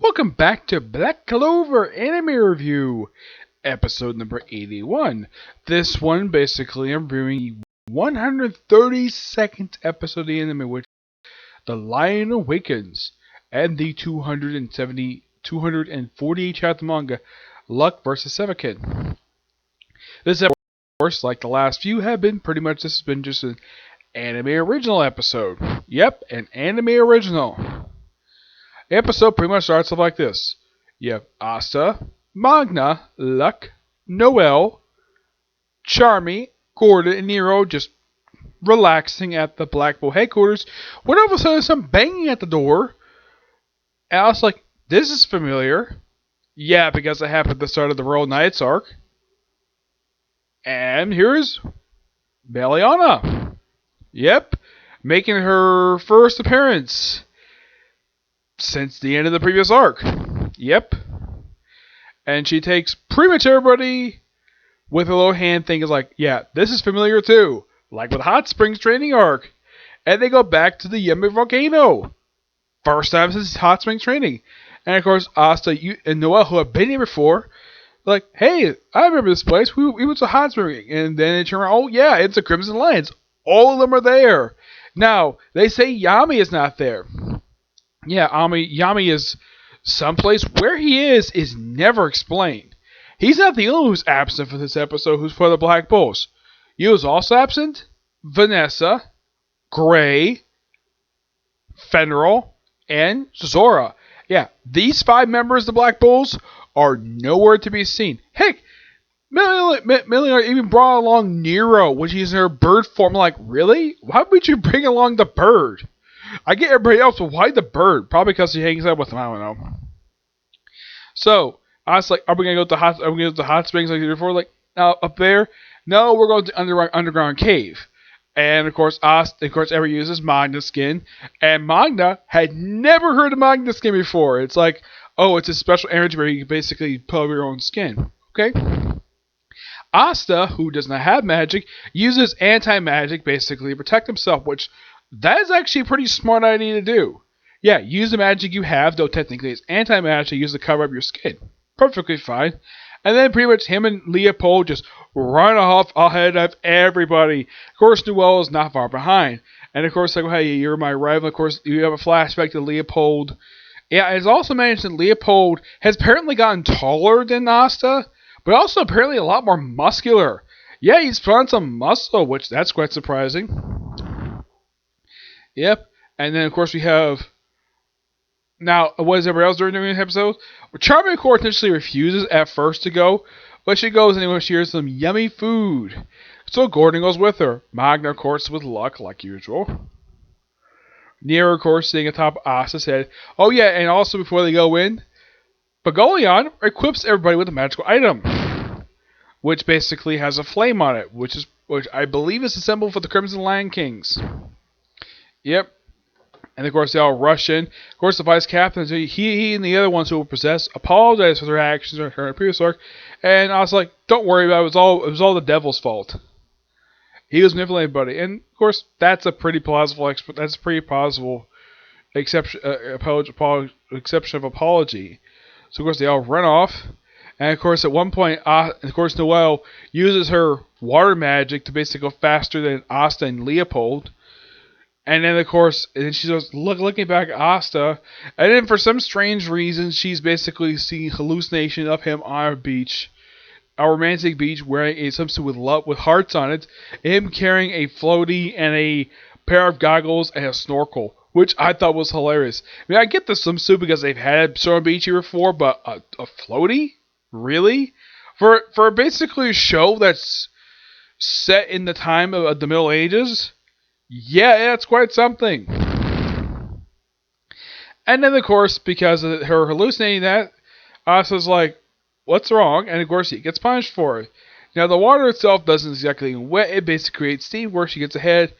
Welcome back to Black Clover Anime Review, episode number 81. This one, basically, I'm reviewing the 132nd episode of the anime, which is The Lion Awakens, and the 248 chapter manga, Luck vs. Svekin. This episode, of course, like the last few, this has been just an anime original episode. Yep, an anime original. The episode pretty much starts off like this. You have Asta, Magna, Luck, Noel, Charmy, Gordon, and Nero just relaxing at the Black Bull headquarters when all of a sudden some banging at the door. And I was like, this is familiar. Yeah, because it happened at the start of the Royal Knights arc. And here's Meliana. Yep, making her first appearance since the end of the previous arc. Yep. And she takes pretty much everybody with a little hand thing is like, yeah, this is familiar too. Like with Hot Springs training arc. And they go back to the Yummy Volcano. First time since Hot Springs training. And of course, Asta and Noel, who have been here before, like, hey, I remember this place. We went to Hot Springs. And then it turned out, oh yeah, it's the Crimson Lions. All of them are there. Now, they say Yami is not there. Yeah, Yami is someplace. Where he is never explained. He's not the only one who's absent for this episode who's for the Black Bulls. You was also absent? Vanessa, Gray, Fenrir, and Zora. Yeah, these 5 members of the Black Bulls are nowhere to be seen. Heck, Million even brought along Nero when she's in her bird form. Like, really? Why would you bring along the bird? I get everybody else, but why the bird? Probably because he hangs out with them. I don't know. So I was like, "Are we gonna go to the hot springs like before? Like, now up there? No, we're going to underground cave." And of course, ever uses Magna skin, and Magna had never heard of Magna skin before. It's like, oh, it's a special energy where you can basically put over your own skin. Okay. Asta, who does not have magic, uses anti-magic basically to protect himself, which that is actually a pretty smart idea to do. Yeah, use the magic you have, though technically it's anti-magic, use to cover up your skin. Perfectly fine. And then pretty much him and Leopold just run off ahead of everybody. Of course, Noel is not far behind. And of course, like, hey, you're my rival. Of course, you have a flashback to Leopold. Yeah, it's also mentioned Leopold has apparently gotten taller than Asta, but also apparently a lot more muscular. Yeah, he's put on some muscle, which that's quite surprising. Yep. And then, of course, we have... Now, what is everybody else doing during the episode? Well, Charmy, of course, initially refuses at first to go, but she goes anyway. She hears some yummy food. So Gordon goes with her. Magna, of course, with Luck, like usual. Nero, of course, sitting atop Asta's head. Oh, yeah, and also before they go in, Bagolion equips everybody with a magical item, which basically has a flame on it, which I believe is a symbol for the Crimson Lion Kings. Yep. And of course they all rush in. Of course the vice captain, he and the other ones who were possessed apologize for their actions in her previous arc. And I was like, don't worry about it. It was all the devil's fault. He was manipulating everybody. And of course that's a pretty plausible exception of apology. So of course they all run off. And of course at one point, Noelle uses her water magic to basically go faster than Asta and Leopold. And then, of course, she's just looking back at Asta. And then, for some strange reason, she's basically seeing hallucination of him on a beach. A romantic beach wearing a swimsuit with hearts on it. Him carrying a floaty and a pair of goggles and a snorkel. Which I thought was hilarious. I mean, I get the swimsuit because they've had Storm Beach here before. But a floaty? Really? For basically a show that's set in the time of the Middle Ages? Yeah, that's quite something. And then, of course, because of her hallucinating that, Asa's like, what's wrong? And, of course, he gets punished for it. Now, the water itself doesn't exactly wet. It basically creates steam where she gets ahead.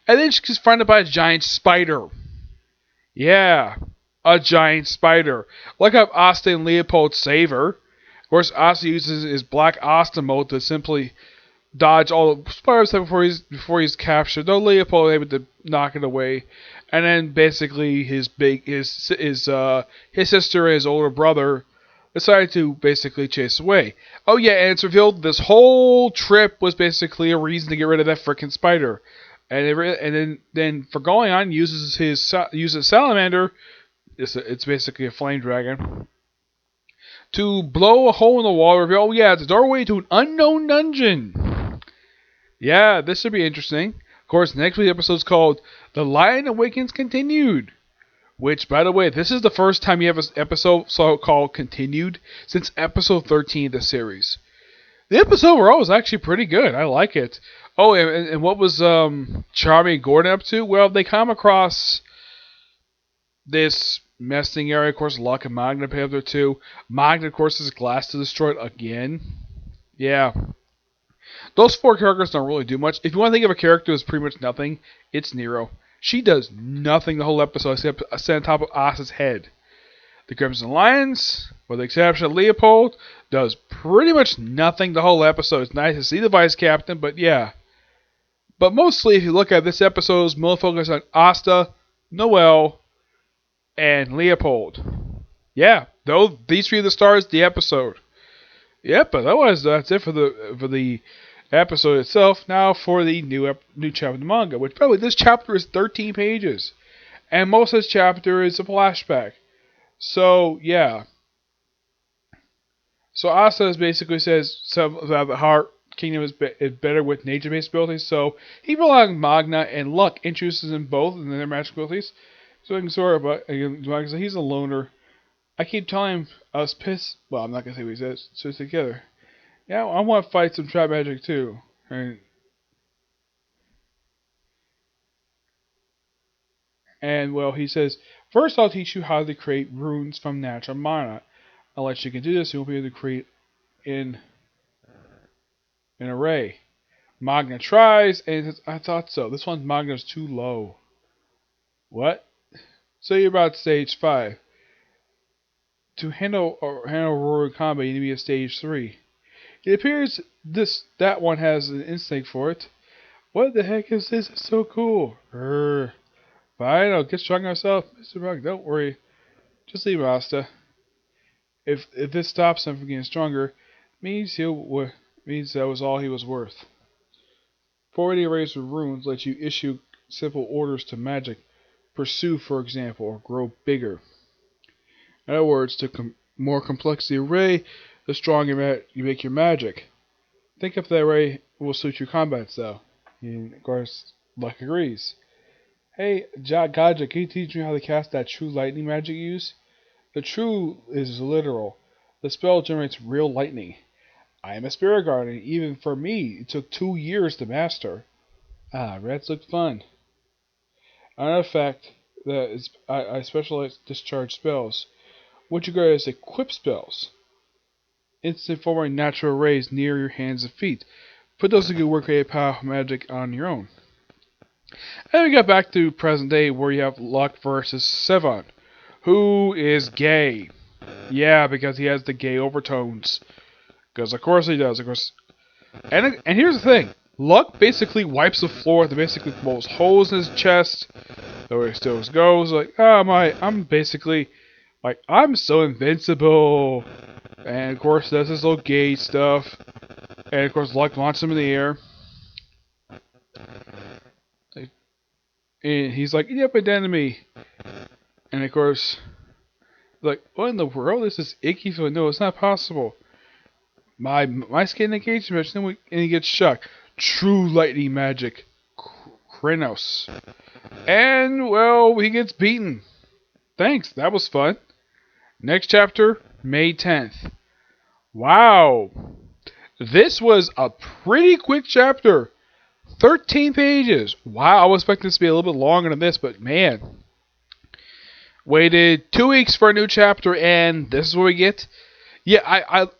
And then she's confronted by a giant spider. Yeah, a giant spider. Like how Asta and Leopold save her. Of course, Asta uses his Black Asta mode to simply dodge all the spiders before he's captured. Though Leopold is able to knock it away. And then basically his sister and his older brother decided to basically chase away. Oh yeah, and it's revealed this whole trip was basically a reason to get rid of that frickin' spider. And then for going on uses salamander. It's basically a flame dragon to blow a hole in the wall. Reveal, oh yeah, it's a doorway to an unknown dungeon. Yeah, this should be interesting. Of course, next week's episode is called "The Lion Awakens Continued." Which, by the way, this is the first time you have an episode so-called continued since episode 13 of the series. The episode overall was actually pretty good. I like it. Oh, and what was Charmy and Gordon up to? Well, they come across this nesting area. Of course, Luck and Magna pay up there too. Magna, of course, is glass to destroy it again. Yeah. Those four characters don't really do much. If you want to think of a character who's pretty much nothing, it's Nero. She does nothing the whole episode except sit on top of Asa's head. The Crimson Lions, with the exception of Leopold, does pretty much nothing the whole episode. It's nice to see the Vice Captain, but yeah. But mostly, if you look at this episode, it's more focused on Asta, Noel, and Leopold. Yeah, these three are the stars of the episode. Yep, but otherwise that's it for the episode itself. Now for the new chapter of the manga, which, by the way, this chapter is 13 pages, and most of this chapter is a flashback. So yeah. So Asa basically says something about the Heart Kingdom is better with nature-based abilities. So he relies on Magna and Luck, introduces them both and their magical abilities. So I can sort of, but he's a loner. I keep telling him I was pissed. Well, I'm not gonna say what he says. So it's together. Yeah, I want to fight some trap magic too. And well, he says, first I'll teach you how to create runes from natural mana. Unless you can do this, you won't be able to create in an array. Magna tries, and says, I thought so. This one's Magna's too low. What? So you're about stage 5. To handle Roaring Combat, you need to be at stage 3. It appears that one has an instinct for it. What the heck is this? It's so cool. Fine, I'll get stronger myself. Mr. Bug, don't worry. Just leave Asta. If this stops him from getting stronger, means that was all he was worth. Forwarding arrays of runes lets you issue simple orders to magic. Pursue, for example, or grow bigger. In other words, the more complex the array, the stronger you make your magic. Think if the array will suit your combat style. And of course, Luck agrees. Hey, Gaja, can you teach me how to cast that true lightning magic you use? The true is literal. The spell generates real lightning. I am a spirit guardian. Even for me, it took 2 years to master. Reds look fun. Another fact that is, I specialize discharge spells. What you guys equip spells. Instant forming natural rays near your hands and feet. Put those to good work, create powerful magic on your own. And we got back to present day where you have Luck versus Sevon, who is gay. Yeah, because he has the gay overtones. Because of course he does. Of course. And here's the thing. Luck basically wipes the floor with basically blows holes in his chest. Though he still goes like, I'm basically like, I'm so invincible. And of course does his little gay stuff. And of course Luck launches him in the air. And he's like, yep, it ended me. And of course, like, what in the world? This is icky. So no, it's not possible. My skin engagement, and he gets shocked. True lightning magic, Krenos. And well, he gets beaten. Thanks, that was fun. Next chapter, May 10th. Wow, this was a pretty quick chapter. 13 pages. Wow, I was expecting this to be a little bit longer than this, but man. Waited 2 weeks for a new chapter, and this is what we get. Yeah,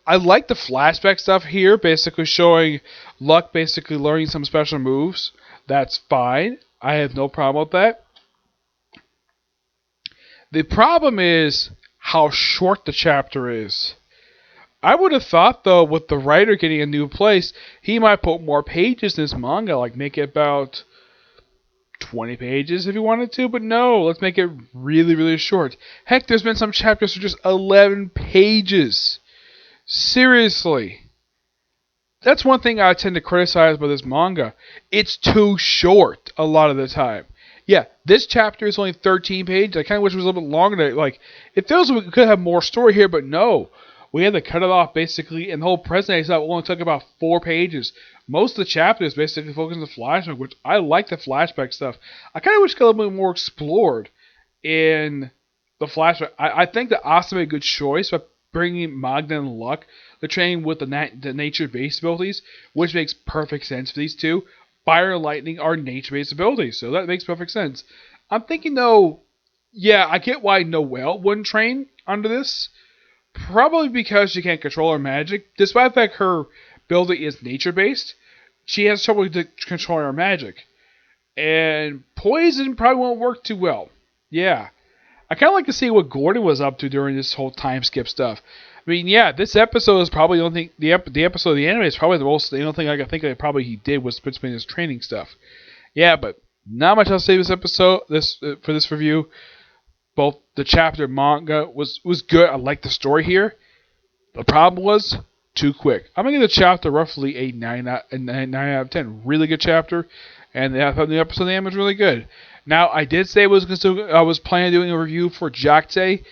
I like the flashback stuff here, basically showing Luck basically learning some special moves. That's fine. I have no problem with that. The problem is how short the chapter is. I would have thought, though, with the writer getting a new place, he might put more pages in his manga, like make it about 20 pages if you wanted to, but no, let's make it really, really short. Heck, there's been some chapters for just 11 pages. Seriously. That's one thing I tend to criticize about this manga. It's too short a lot of the time. Yeah, this chapter is only 13 pages. I kind of wish it was a little bit longer. Like, it feels like we could have more story here, but no. We had to cut it off basically, and the whole present stuff only took about 4 pages. Most of the chapters basically focus on the flashback, which I like the flashback stuff. I kind of wish it got a little bit more explored in the flashback. I think that Asa made a good choice by bringing Magda and Luck, the training with the nature-based abilities, which makes perfect sense for these two. Fire and lightning are nature-based abilities, so that makes perfect sense. I'm thinking though, yeah, I get why Noelle wouldn't train under this. Probably because she can't control her magic. Despite the fact her ability is nature-based, she has trouble controlling her magic. And poison probably won't work too well. Yeah. I kind of like to see what Gordon was up to during this whole time skip stuff. I mean, yeah, this episode is probably the only thing. The episode of the anime is probably the only thing I can think of probably he did was participate in his training stuff. Yeah, but not much else to say this episode. For this review. Both the chapter manga was good. I liked the story here. The problem was too quick. I'm gonna give the chapter roughly a 9 out of 10. Really good chapter, and I thought the episode of the anime was really good. Now I did say I was planning on doing a review for Jacte,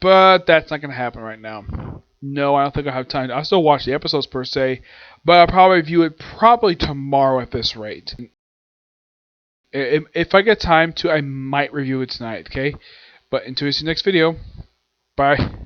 but that's not gonna happen right now. No, I don't think I'll have time. I'll still watch the episodes per se, but I'll probably review it probably tomorrow at this rate. If I get time to, I might review it tonight. Okay. But until we see you next video, bye.